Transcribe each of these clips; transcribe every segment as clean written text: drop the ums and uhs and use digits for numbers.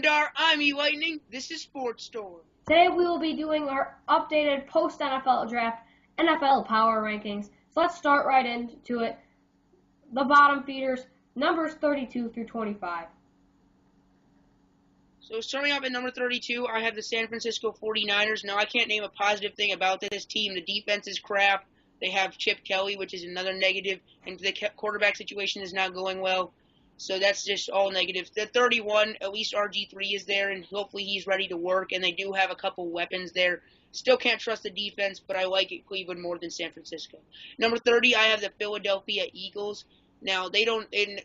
Thundarr, I'm E-Lightning, this is Sports Store. Today we will be doing our updated post-NFL draft NFL power rankings. So let's start right into it. The bottom feeders, numbers 32 through 25. So starting off at number 32, I have the San Francisco 49ers. Now, I can't name a positive thing about this team. The defense is crap. They have Chip Kelly, which is another negative, and the quarterback situation is not going well. So that's just all negative. The 31, at least RG3 is there, and hopefully he's ready to work, and they do have a couple weapons there. Still can't trust the defense, but I like it Cleveland more than San Francisco. Number 30, I have the Philadelphia Eagles. Now,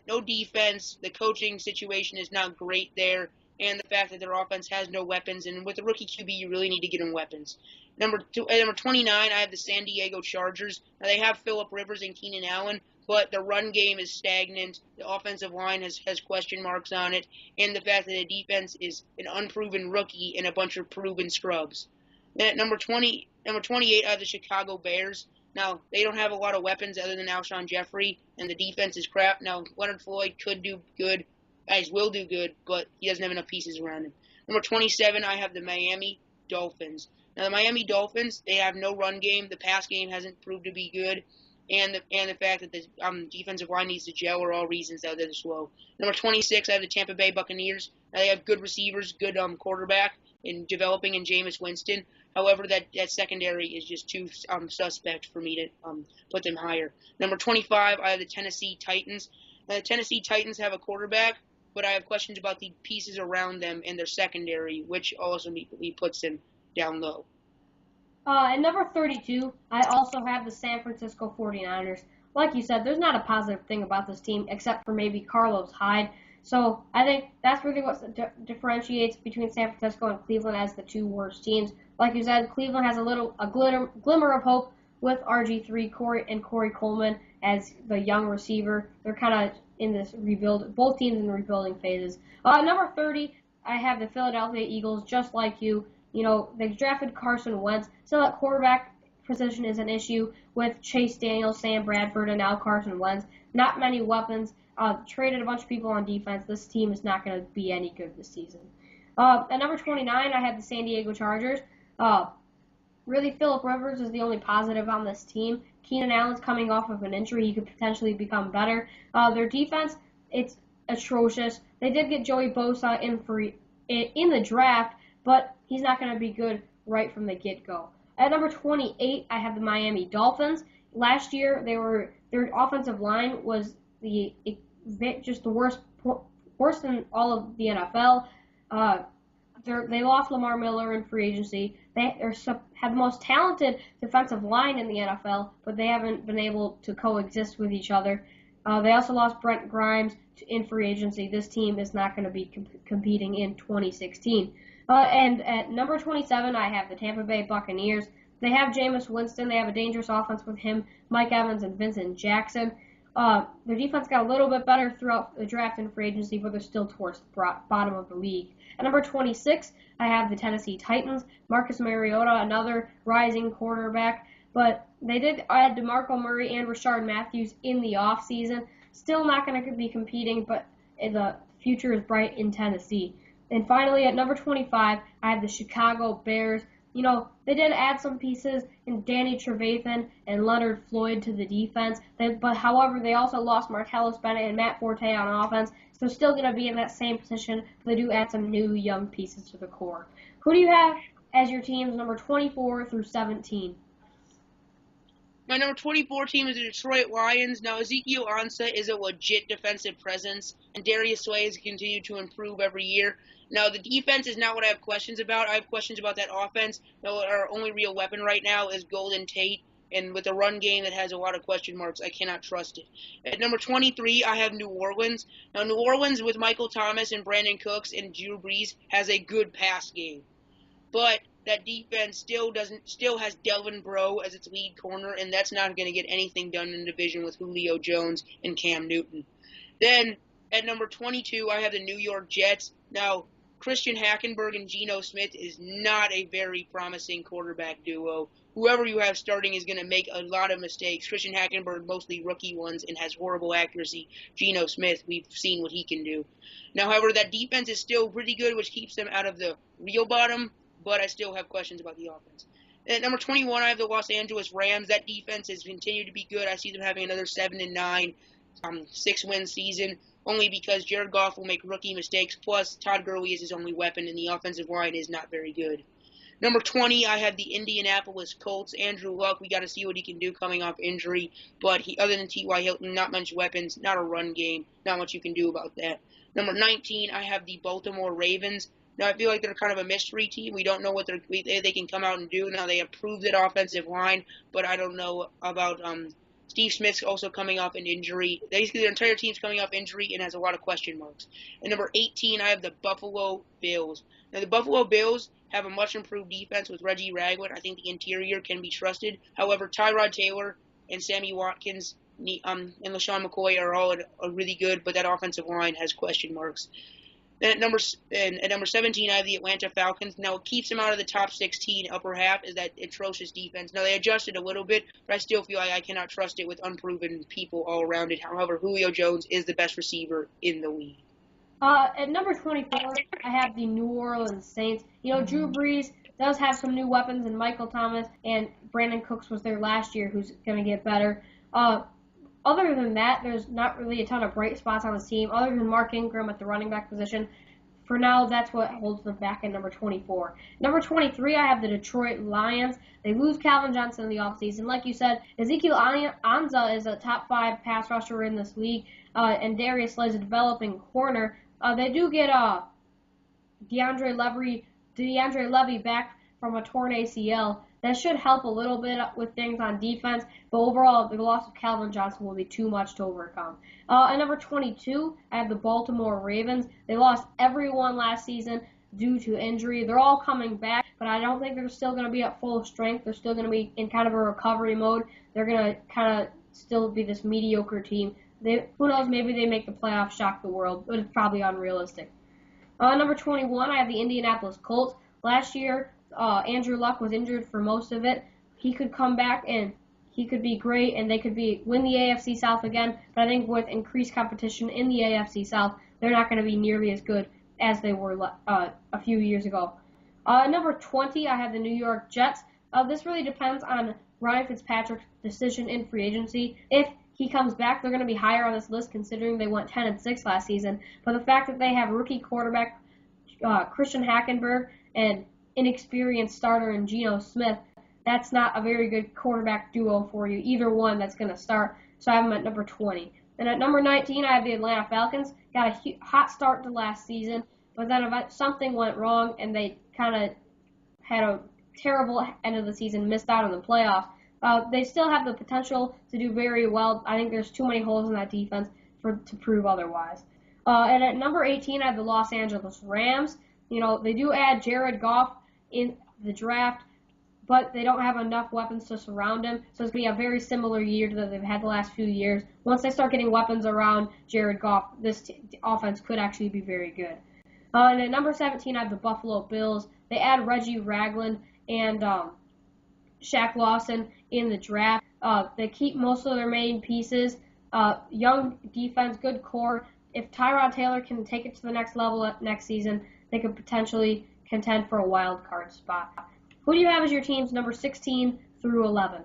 no defense. The coaching situation is not great there, and the fact that their offense has no weapons. And with a rookie QB, you really need to get them weapons. Number 29, I have the San Diego Chargers. Now, they have Phillip Rivers and Keenan Allen, but the run game is stagnant. The offensive line has question marks on it, and the fact that the defense is an unproven rookie and a bunch of proven scrubs. Then at number 28, I have the Chicago Bears. Now, they don't have a lot of weapons other than Alshon Jeffrey, and the defense is crap. Now, Leonard Floyd could do good. Guys will do good, but he doesn't have enough pieces around him. Number 27, I have the Miami Dolphins. Now, the Miami Dolphins, they have no run game. The pass game hasn't proved to be good. And the fact that the defensive line needs to gel are all reasons that they're slow. Number 26, I have the Tampa Bay Buccaneers. Now, they have good receivers, good quarterback in developing in Jameis Winston. However, that secondary is just too suspect for me to put them higher. Number 25, I have the Tennessee Titans. Now, the Tennessee Titans have a quarterback, but I have questions about the pieces around them and their secondary, which also puts them down low. At number 32, I also have the San Francisco 49ers. Like you said, there's not a positive thing about this team except for maybe Carlos Hyde. So I think that's really what differentiates between San Francisco and Cleveland as the two worst teams. Like you said, Cleveland has a glimmer of hope with RG3 Corey Coleman as the young receiver. They're kind of in this rebuild, both teams in rebuilding phases. Number 30, I have the Philadelphia Eagles, just like you. You know, they drafted Carson Wentz. Still, that quarterback position is an issue with Chase Daniels, Sam Bradford, and now Carson Wentz. Not many weapons. Traded a bunch of people on defense. This team is not going to be any good this season. At number 29, I have the San Diego Chargers. Really, Phillip Rivers is the only positive on this team. Keenan Allen's coming off of an injury. He could potentially become better. Their defense, it's atrocious. They did get Joey Bosa in the draft, but he's not going to be good right from the get-go. At number 28, I have the Miami Dolphins. Last year, their offensive line was just the worst in all of the NFL. They lost Lamar Miller in free agency. They have the most talented defensive line in the NFL, but they haven't been able to coexist with each other. They also lost Brent Grimes in free agency. This team is not going to be competing in 2016. And at number 27, I have the Tampa Bay Buccaneers. They have Jameis Winston. They have a dangerous offense with him, Mike Evans, and Vincent Jackson. Their defense got a little bit better throughout the draft and free agency, but they're still towards the bottom of the league. At number 26, I have the Tennessee Titans. Marcus Mariota, another rising quarterback. But they did add DeMarco Murray and Rashard Matthews in the offseason. Still not going to be competing, but the future is bright in Tennessee. And finally, at number 25, I have the Chicago Bears. You know, they did add some pieces in Danny Trevathan and Leonard Floyd to the defense. However, they also lost Martellus Bennett and Matt Forte on offense. So they're still going to be in that same position, but they do add some new young pieces to the core. Who do you have as your teams number 24 through 17? My number 24 team is the Detroit Lions. Now, Ezekiel Ansah is a legit defensive presence, and Darius Slay has continued to improve every year. Now, the defense is not what I have questions about. I have questions about that offense. Now, our only real weapon right now is Golden Tate, and with a run game that has a lot of question marks, I cannot trust it. At number 23, I have New Orleans. Now, New Orleans with Michael Thomas and Brandon Cooks and Drew Brees has a good pass game. But that defense still has Delvin Breaux as its lead corner, and that's not going to get anything done in the division with Julio Jones and Cam Newton. Then, at number 22, I have the New York Jets. Now, Christian Hackenberg and Geno Smith is not a very promising quarterback duo. Whoever you have starting is going to make a lot of mistakes. Christian Hackenberg, mostly rookie ones, and has horrible accuracy. Geno Smith, we've seen what he can do. Now, however, that defense is still pretty good, which keeps them out of the real bottom, but I still have questions about the offense. At number 21, I have the Los Angeles Rams. That defense has continued to be good. I see them having another 7-9, 6-win season, only because Jared Goff will make rookie mistakes, plus Todd Gurley is his only weapon, and the offensive line is not very good. Number 20, I have the Indianapolis Colts. Andrew Luck, we got to see what he can do coming off injury, but other than T.Y. Hilton, not much weapons, not a run game, not much you can do about that. Number 19, I have the Baltimore Ravens. Now, I feel like they're kind of a mystery team. We don't know what they can come out and do. Now, they improved that offensive line, but I don't know about Steve Smith's also coming off an injury. Basically, their entire team's coming off injury and has a lot of question marks. And number 18, I have the Buffalo Bills. Now, the Buffalo Bills have a much improved defense with Reggie Ragland. I think the interior can be trusted. However, Tyrod Taylor and Sammy Watkins and LaShawn McCoy are all really good, but that offensive line has question marks. Then at number 17, I have the Atlanta Falcons. Now, what keeps them out of the top 16 upper half is that atrocious defense. Now, they adjusted a little bit, but I still feel like I cannot trust it with unproven people all around it. However, Julio Jones is the best receiver in the league. At number 24, I have the New Orleans Saints. Drew Brees does have some new weapons, and Michael Thomas and Brandon Cooks was there last year, who's going to get better. Other than that, there's not really a ton of bright spots on this team, other than Mark Ingram at the running back position. For now, that's what holds them back at number 24. Number 23, I have the Detroit Lions. They lose Calvin Johnson in the offseason. Like you said, Ezekiel Ansah is a top 5 pass rusher in this league, and Darius Slay is a developing corner. They do get DeAndre Levy back from a torn ACL. That should help a little bit with things on defense, but overall, the loss of Calvin Johnson will be too much to overcome. At number 22, I have the Baltimore Ravens. They lost everyone last season due to injury. They're all coming back, but I don't think they're still going to be at full strength. They're still going to be in kind of a recovery mode. They're going to kind of still be this mediocre team. Who knows, maybe they make the playoffs, shock the world, but it's probably unrealistic. Number 21, I have the Indianapolis Colts. Last year, Andrew Luck was injured for most of it. He could come back and he could be great, and they could win the AFC South again. But I think with increased competition in the AFC South, they're not going to be nearly as good as they were a few years ago. Number 20, I have the New York Jets. This really depends on Ryan Fitzpatrick's decision in free agency. If he comes back, they're going to be higher on this list considering they went 10-6 last season. But the fact that they have rookie quarterback Christian Hackenberg and inexperienced starter in Geno Smith, that's not a very good quarterback duo for you, either one that's going to start. So I have them at number 20. And at number 19, I have the Atlanta Falcons. Got a hot start to last season, but then something went wrong, and they kind of had a terrible end of the season, missed out on the playoffs. They still have the potential to do very well. I think there's too many holes in that defense to prove otherwise. And at number 18, I have the Los Angeles Rams. They do add Jared Goff in the draft, but they don't have enough weapons to surround him. So it's going to be a very similar year that they've had the last few years. Once they start getting weapons around Jared Goff, this offense could actually be very good. And at number 17, I have the Buffalo Bills. They add Reggie Ragland and Shaq Lawson in the draft. They keep most of their main pieces. Young defense, good core. If Tyrod Taylor can take it to the next level next season, they could potentially contend for a wild card spot. Who do you have as your teams number 16 through 11?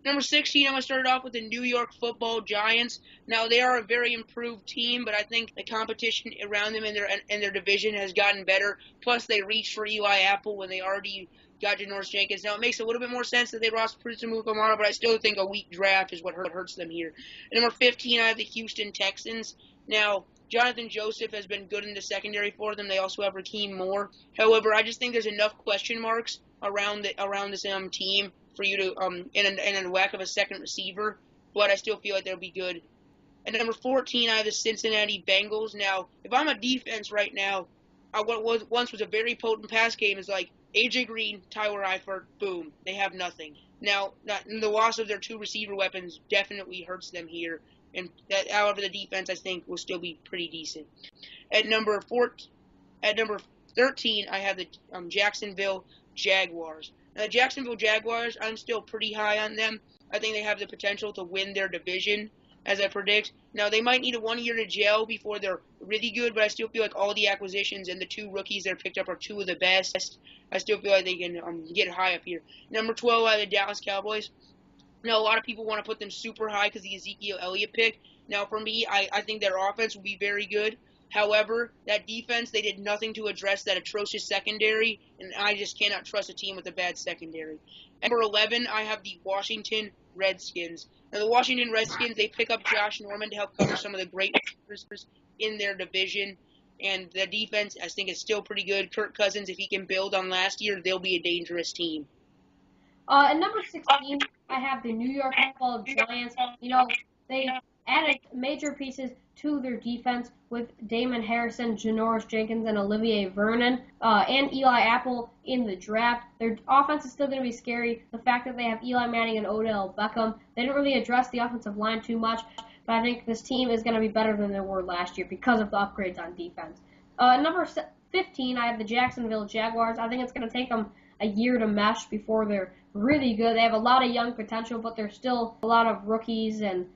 Number 16, I'm going to start off with the New York Football Giants. Now, they are a very improved team, but I think the competition around them in their division has gotten better. Plus, they reached for Eli Apple when they already got Janoris Jenkins. Now, it makes a little bit more sense that they lost Prince Mukamara, but I still think a weak draft is what hurts them here. At number 15, I have the Houston Texans. Now, Jonathan Joseph has been good in the secondary for them. They also have Raheem Moore. However, I just think there's enough question marks around this team for you to and a lack of a second receiver. But I still feel like they'll be good. At number 14, I have the Cincinnati Bengals. Now, if I'm a defense right now, what once was a very potent pass game is like AJ Green, Tyler Eifert, boom, they have nothing. Now, the loss of their 2 receiver weapons definitely hurts them here. And however, the defense, I think, will still be pretty decent. At number At number 13, I have the Jacksonville Jaguars. Now, the Jacksonville Jaguars, I'm still pretty high on them. I think they have the potential to win their division, as I predict. Now, they might need a 1 year to gel before they're really good, but I still feel like all the acquisitions and the 2 rookies they're picked up are 2 of the best. I still feel like they can get high up here. Number 12, I have the Dallas Cowboys. Now, a lot of people want to put them super high because the Ezekiel Elliott pick. Now, for me, I think their offense will be very good. However, that defense, they did nothing to address that atrocious secondary, and I just cannot trust a team with a bad secondary. At number 11, I have the Washington Redskins. Now, the Washington Redskins, they pick up Josh Norman to help cover some of the great receivers in their division, and the defense, I think, is still pretty good. Kirk Cousins, if he can build on last year, they'll be a dangerous team. At number 16, I have the New York Football Giants. They added major pieces to their defense with Damon Harrison, Janoris Jenkins, and Olivier Vernon, and Eli Apple in the draft. Their offense is still going to be scary. The fact that they have Eli Manning and Odell Beckham, they didn't really address the offensive line too much, but I think this team is going to be better than they were last year because of the upgrades on defense. At number 15, I have the Jacksonville Jaguars. I think it's going to take them a year to mesh before they're really good. They have a lot of young potential, but there's still a lot of rookies and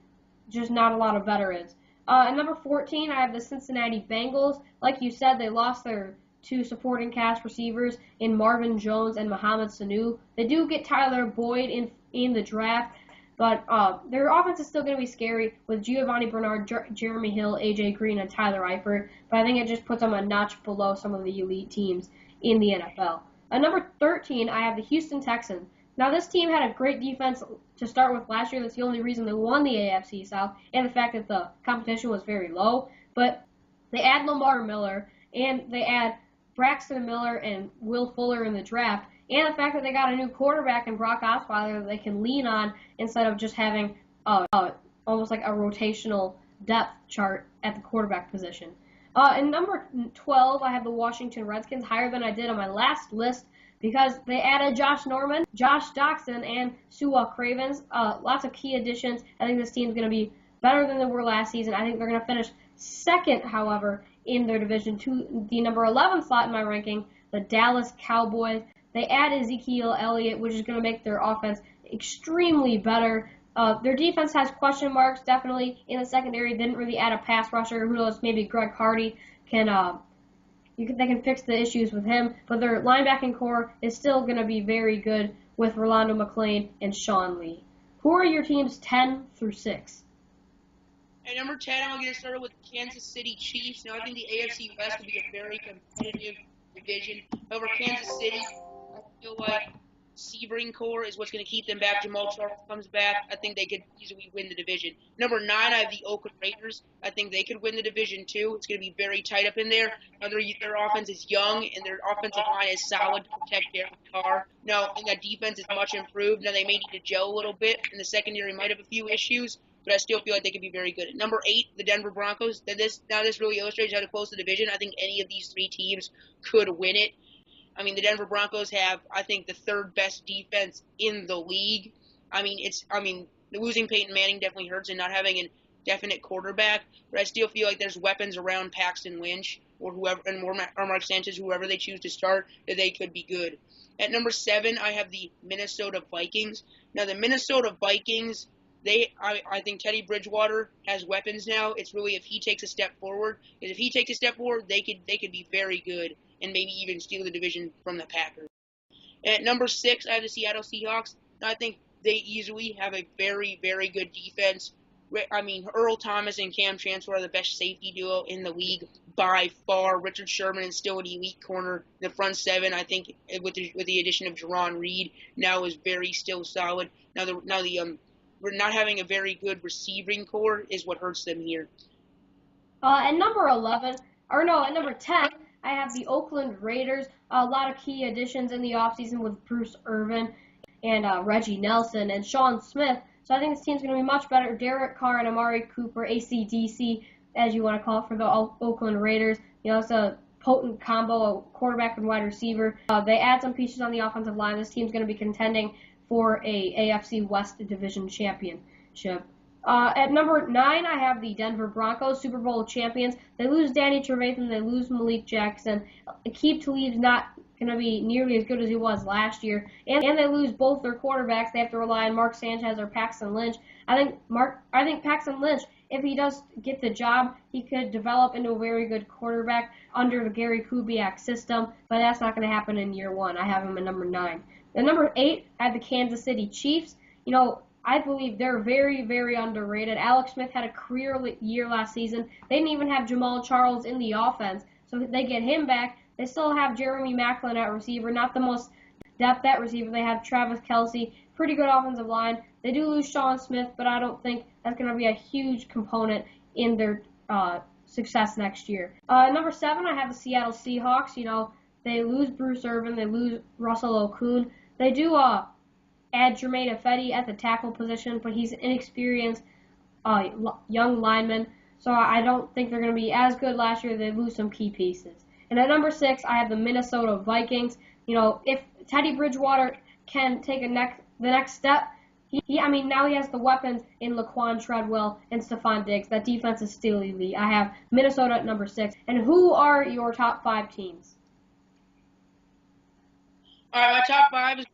just not a lot of veterans. At number 14, I have the Cincinnati Bengals. Like you said, they lost their 2 supporting cast receivers in Marvin Jones and Mohamed Sanu. They do get Tyler Boyd in the draft, but their offense is still going to be scary with Giovanni Bernard, Jeremy Hill, A.J. Green, and Tyler Eifert. But I think it just puts them a notch below some of the elite teams in the NFL. At number 13, I have the Houston Texans. Now, this team had a great defense to start with last year. That's the only reason they won the AFC South, and the fact that the competition was very low. But they add Lamar Miller, and they add Braxton Miller and Will Fuller in the draft, and the fact that they got a new quarterback in Brock Osweiler that they can lean on instead of just having almost like a rotational depth chart at the quarterback position. In number 12, I have the Washington Redskins, higher than I did on my last list, because they added Josh Norman, Josh Doxson, and Sua Cravens. Lots of key additions. I think this team's going to be better than they were last season. I think they're going to finish second, however, in their division to the number 11 slot in my ranking, the Dallas Cowboys. They add Ezekiel Elliott, which is going to make their offense extremely better. Their defense has question marks, definitely. In the secondary, didn't really add a pass rusher. Who knows, maybe Greg Hardy they can fix the issues with him, but their linebacking core is still going to be very good with Rolando McClain and Sean Lee. Who are your teams 10 through 6? At number 10, I'm going to get started with Kansas City Chiefs. Now, I think the AFC West will be a very competitive division. However, Kansas City, I feel like Sebring core is what's going to keep them back. Jamal Charles comes back. I think they could easily win the division. Number 9, I have the Oakland Raiders. I think they could win the division too. It's going to be very tight up in there. Their offense is young and their offensive line is solid to protect Derek Carr. Now, and that defense is much improved. Now, they may need to gel a little bit, and the secondary might have a few issues, but I still feel like they could be very good. At number 8, the Denver Broncos. This really illustrates how close the division. I think any of these 3 teams could win it. I mean, the Denver Broncos have, I think, the 3rd best defense in the league. Losing Peyton Manning definitely hurts, and not having a definite quarterback. But I still feel like there's weapons around Paxton Lynch or whoever, or Mark Sanchez, whoever they choose to start, that they could be good. At number 7, I have the Minnesota Vikings. Now, the Minnesota Vikings, I think Teddy Bridgewater has weapons now. It's really if he takes a step forward. Because if he takes a step forward, they could be very good and maybe even steal the division from the Packers. And at number 6, I have the Seattle Seahawks. Now, I think they easily have a very, very good defense. I mean, Earl Thomas and Cam Chancellor are the best safety duo in the league by far. Richard Sherman is still an elite corner. The front 7, I think, with the addition of Jerron Reed, now is very still solid. We're not having a very good receiving core is what hurts them here. At number 10, I have the Oakland Raiders. A lot of key additions in the offseason with Bruce Irvin and Reggie Nelson and Sean Smith. So I think this team's going to be much better. Derek Carr and Amari Cooper, ACDC, as you want to call it, for the Oakland Raiders. It's a potent combo, a quarterback and wide receiver. They add some pieces on the offensive line. This team's going to be contending for a AFC West Division championship. At number 9, I have the Denver Broncos, Super Bowl champions. They lose Danny Trevathan, they lose Malik Jackson. Aqib Talib's not going to be nearly as good as he was last year, and they lose both their quarterbacks. They have to rely on Mark Sanchez or Paxton Lynch. I think Paxton Lynch, if he does get the job, he could develop into a very good quarterback under the Gary Kubiak system, but that's not going to happen in year one. I have him at number 9. At number 8, I have the Kansas City Chiefs. I believe they're very, very underrated. Alex Smith had a career year last season. They didn't even have Jamal Charles in the offense, so they get him back. They still have Jeremy Maclin at receiver, not the most depth at receiver. They have Travis Kelce, pretty good offensive line. They do lose Sean Smith, but I don't think that's going to be a huge component in their success next year. Number 7, I have the Seattle Seahawks. They lose Bruce Irvin. They lose Russell Okung. They do add Jermaine Ifedi at the tackle position, but he's an inexperienced young lineman, so I don't think they're going to be as good last year. They lose some key pieces. And at number 6, I have the Minnesota Vikings. If Teddy Bridgewater can take the next step, now he has the weapons in Laquan Treadwell and Stephon Diggs. That defense is still elite. I have Minnesota at number 6. And who are your top 5 teams? All right, my top 5 is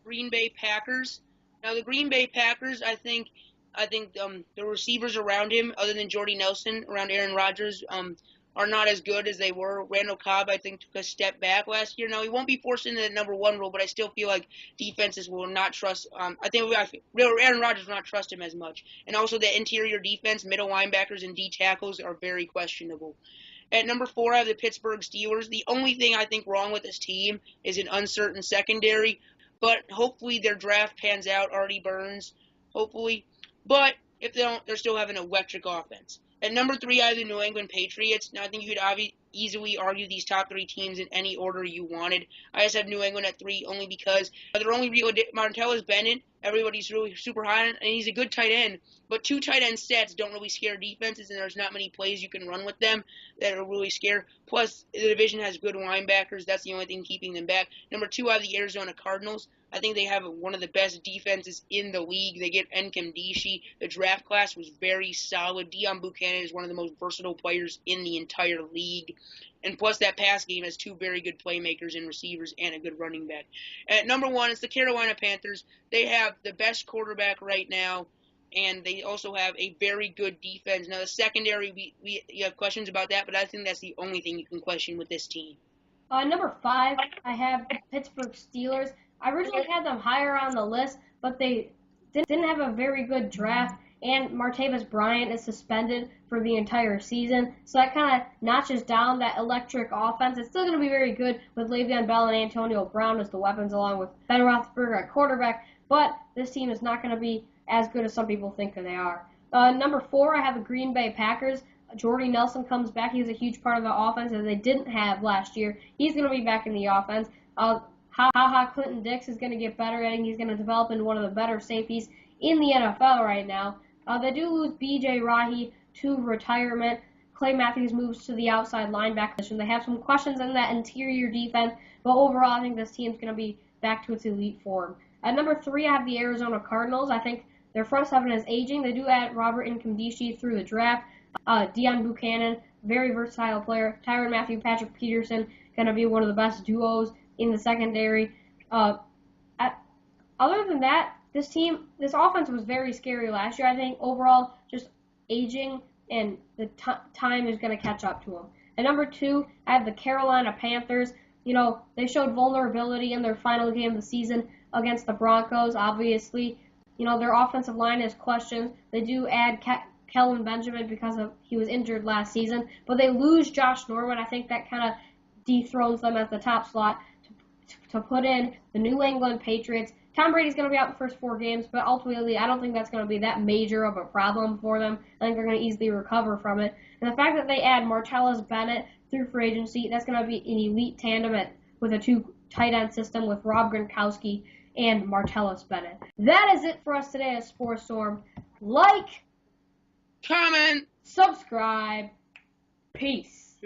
Green Bay Packers. Now, the Green Bay Packers, I think the receivers around him, other than Jordy Nelson, around Aaron Rodgers, are not as good as they were. Randall Cobb, I think, took a step back last year. Now, he won't be forced into the number 1 role, but I still feel like defenses will not trust. I think Aaron Rodgers will not trust him as much. And also, the interior defense, middle linebackers, and D tackles are very questionable. At number 4, I have the Pittsburgh Steelers. The only thing I think wrong with this team is an uncertain secondary. But hopefully their draft pans out. Artie Burns, hopefully. But if they don't, they're still having an electric offense. At number 3, I have the New England Patriots. Now, I think you could easily argue these top 3 teams in any order you wanted. I just have New England at 3 only because they're only real. Martellus Bennett, everybody's really super high on, and he's a good tight end. But 2 tight end stats don't really scare defenses, and there's not many plays you can run with them that will really scare. Plus, the division has good linebackers. That's the only thing keeping them back. Number 2, I have the Arizona Cardinals. I think they have one of the best defenses in the league. They get Nkemdishi. The draft class was very solid. Deion Buchanan is one of the most versatile players in the entire league. And plus, that pass game has 2 very good playmakers and receivers and a good running back. At number 1, it's the Carolina Panthers. They have the best quarterback right now, and they also have a very good defense. Now, the secondary, we have questions about that, but I think that's the only thing you can question with this team. Number 5, I have the Pittsburgh Steelers. I originally had them higher on the list, but they didn't have a very good draft, and Martavis Bryant is suspended for the entire season, so that kind of notches down that electric offense. It's still going to be very good with Le'Veon Bell and Antonio Brown as the weapons, along with Ben Roethlisberger at quarterback, but this team is not going to be as good as some people think they are. Number 4, I have the Green Bay Packers. Jordy Nelson comes back. He was a huge part of the offense that they didn't have last year. He's going to be back in the offense. How Clinton Dix is going to get better. I think he's going to develop into one of the better safeties in the NFL right now. They do lose B.J. Rahi to retirement. Clay Matthews moves to the outside linebacker position. They have some questions in that interior defense, but overall I think this team's going to be back to its elite form. At number 3, I have the Arizona Cardinals. I think their front 7 is aging. They do add Robert Nkemdishi through the draft. Deion Buchanan, very versatile player. Tyrann Mathieu, Patrick Peterson, going to be one of the best duos in the secondary. Other than that, this offense was very scary last year. I think overall, just aging and the time is going to catch up to them. At number 2, I have the Carolina Panthers. They showed vulnerability in their final game of the season against the Broncos, obviously. Their offensive line is questioned. They do add Kelvin Benjamin because he was injured last season, but they lose Josh Norman. I think that kind of dethrones them at the top slot to put in the New England Patriots. Tom Brady's going to be out the first 4 games, but ultimately I don't think that's going to be that major of a problem for them. I think they're going to easily recover from it. And the fact that they add Martellus Bennett through free agency, that's going to be an elite tandem with a 2 tight end system with Rob Gronkowski and Martellus Bennett. That is it for us today at Sports Storm. Like, comment, subscribe, peace.